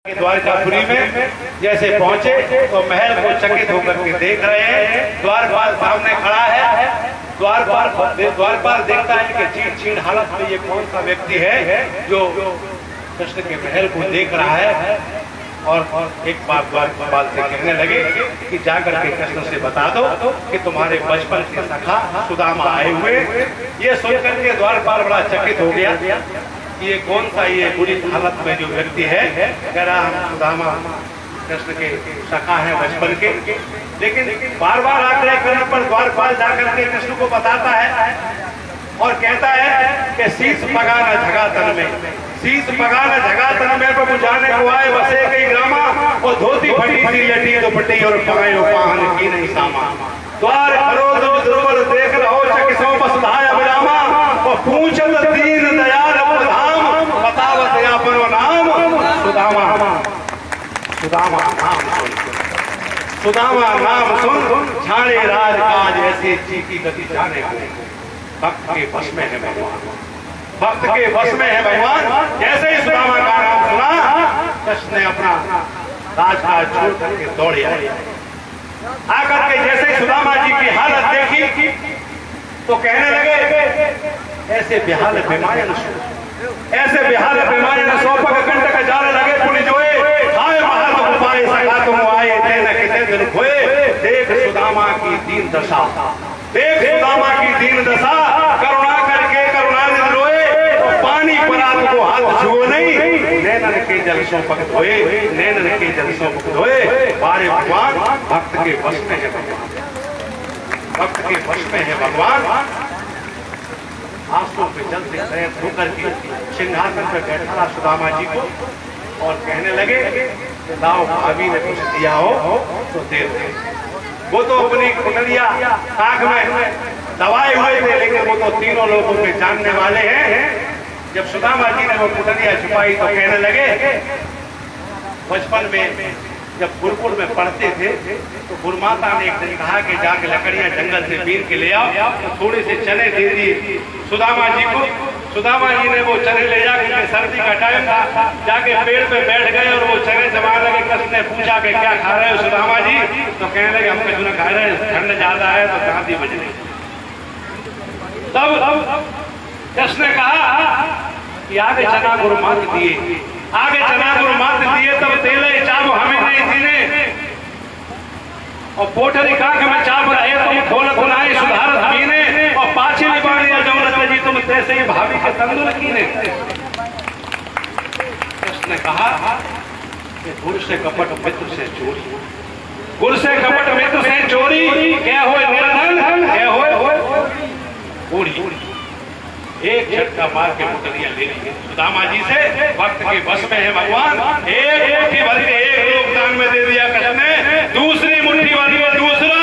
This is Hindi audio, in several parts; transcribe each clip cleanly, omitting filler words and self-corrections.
द्वारकापुरी में जैसे पहुंचे तो महल को चकित होकर के देख रहे हैं। द्वारपाल सामने खड़ा है। द्वारपाल देखता है कि चीड़ चीड़ हालत में ये कौन सा व्यक्ति है जो कृष्ण के महल को देख रहा है। और एक बार द्वारपाल से कहने लगे कि जाकर के कृष्ण से बता दो कि तुम्हारे बचपन के सखा सुदामा आए हुए। ये सुनकर के द्वारपाल बड़ा चकित हो गया। ये कौन सा ये बुरी हालत में जो व्यक्ति है, कह रहा हम सुदामा कृष्ण के सखा है बचपन के। लेकिन बार बार आग्रह करने पर द्वारपाल जाकर के कृष्ण को बताता है और कहता है कि शीश पगाना झगातन में, शीश पगाना झगातन में प्रभु जाने को आए वसे कई ग्रामा। और धोती फटी सी लटी दुपट्टी और पगायो पाहन की नहीं सामा। द्वार खरो दुर्बल देख रहो चकिसों बसधाय विरामा। और पूछत दीन दयाल प्रधाम बतावत अपनो नाम सुदामा। सुदामा नाम सुन, सुदामा नाम सुन छाड़े राजकाज ऐसे चीकी गति जाने को। भक्त के वश में है भगवान, भक्त के वश में है भगवान। जैसे ही सुदामा का नाम सुना कृष्ण ने अपना राजकाज छोड़ करके दौड़े आए। आकर के जैसे सुदामा जी की हालत देखी तो कहने लगे ऐसे बेहाल बेमारे न सो, ऐसे बेहाल बेमारे न सो पग कंटक जाल लगे पुनि जोए। हाय महान उपाय सका तुम आए थे न कितने दिन खोए। देख सुदामा की दीन दशा, देख सुदामा की दीन दशा। करुणा करके करुणानिधि रोए। पानी परात को हाथ छुओ नहीं। नैनन के जल सो पग धोए, नैनन के जल सो पग धोए। बारे भगवान भक्त के वश में है भगवान, भक्त के वश में है भगवान। आंसुओं पे जल से सैर होकर के सिंहासन पर बैठा सुदामा जी को और कहने लगे लाओ भाभी ने कुछ दिया हो तो दे दो। वो तो अपनी कुटलिया आंख में दबाए हुए थे, लेकिन वो तो तीनों लोगों के जानने वाले हैं। जब सुदामा जी ने वो कुटलिया छुपाई तो कहने लगे बचपन में जब गुरुकुल में पढ़ते थे तो गुरुमाता ने एक दिन कहा कि जाके लकड़ियां जंगल से बीन के ले आओ। तो थोड़े से चने दे दिए सुदामा जी को। सुदामा जी ने वो चने ले जाके, सर्दी का टाइम था, जाके पेड़ पे बैठ गए और वो चने जमा लगे। कृष्ण ने पूछा कि क्या खा रहे हो सुदामा जी? तो कहने लगे हम कुछ न खा रहे हैं, ठंड ज्यादा है तो चांदी बज रही। तब कृष्ण ने कहा कि आगे चना गुरु मात दिए, आगे चना गुरु मात दिए। तब तेले चाबो हमें नहीं दिने और पोटरी काख में चाप रहे तुम खोल खुनाई सुधारत मीने। और पाछी निबानी जौनत जी तुम तैसे ही भाभी के तंदुल कीने। कृष्ण ने कहा कि गुरु से कपट मित्र से चोरी, गुरु से कपट मित्र से चोरी। क्या हो निर्धन, क्या हो बूढ़ी। एक झटका मार के मुटलियां ले ली सुदामा जी से। भक्त के बस में है भगवान। एक मुट्ठी भर के एक योगदान में दे दिया कृष्ण ने। दूसरी मुट्ठी भरी दूसरा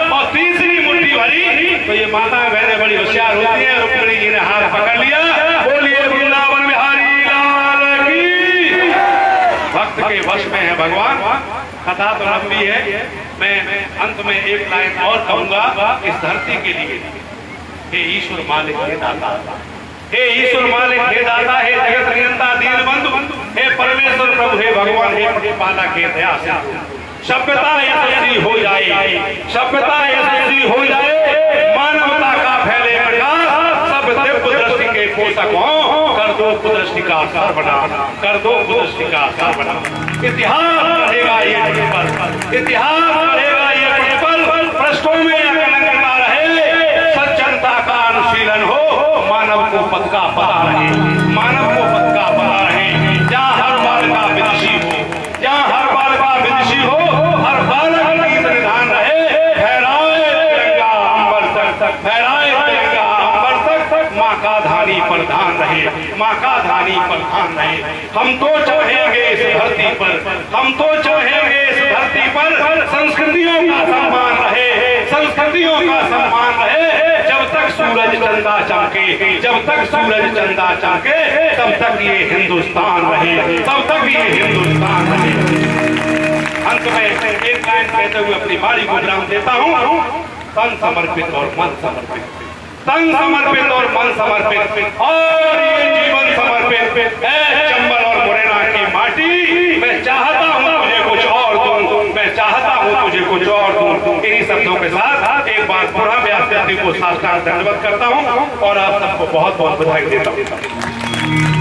और तीसरी मुट्ठी भरी तो ये माता बहनें बड़ी होशियार होती है। रुक्मिणी जी ने हाथ पकड़ लिया। बोलिए वृंदावन बिहारी लाल की। भक्त के वश में है भगवान। कथा तो लंबी है, मैं अंत में एक लाइन और कहूंगा इस धरती के लिए। हे ईश्वर मालिक हे दाता, हे ईश्वर मालिक हे दाता, हे जगत नियंता दीन बंधु, हे परमेश्वर प्रभु, हे भगवान, हे प्रतिपालक, हे दया सिंधु। सभ्यता यशस्वी हो जाए, सभ्यता यशस्वी हो जाए। मानवता का फैले प्रकाश, सब दिव्य दृष्टि के पोषक हों। कर दो कुदृष्टि का सर्वनाश, कर दो कुदृष्टि का सर्वनाश। इतिहास बढ़ेगा ये प्रतिपल, इतिहास बढ़ेगा ये प्रतिपल। भ्रष्टों में कलंकता रहे, सज्जनता का अनुशीलन हो। मानव को पद का पता रहे, मानव को पद का पता रहे। जहाँ हर बाल का विदुषी हो, जहाँ हर बाल का विदुषी हो, हर बालक गीत निधान रहे। फहराए तिरंगा अंबर तक, फहराए तिरंगा अंबर तक। माँ का धानी पर ध्यान रहे, माँ का धानी पर ध्यान रहे। हम तो चाहेंगे इस धरती पर, हम तो चाहेंगे इस धरती पर संस्कृतियों का सम्मान रहे, संस्कृतियों का सम्मान रहे। जब तक सूरज चंदा चमके, जब तक सूरज चंदा चमके, तब तक ये हिंदुस्तान रहे, तब तक ये हिंदुस्तान रहे। अंत में एक लाइन कहते हुए अपनी बारी को विराम देता हूँ। तन समर्पित और मन समर्पित, तन समर्पित और मन समर्पित और ये जीवन समर्पित है। चंबल और मुरैना की माटी में एक बार पुनः व्यास व्यक्ति को साष्टांग दंडवत करता हूं और आप सबको बहुत बहुत बधाई देता हूं।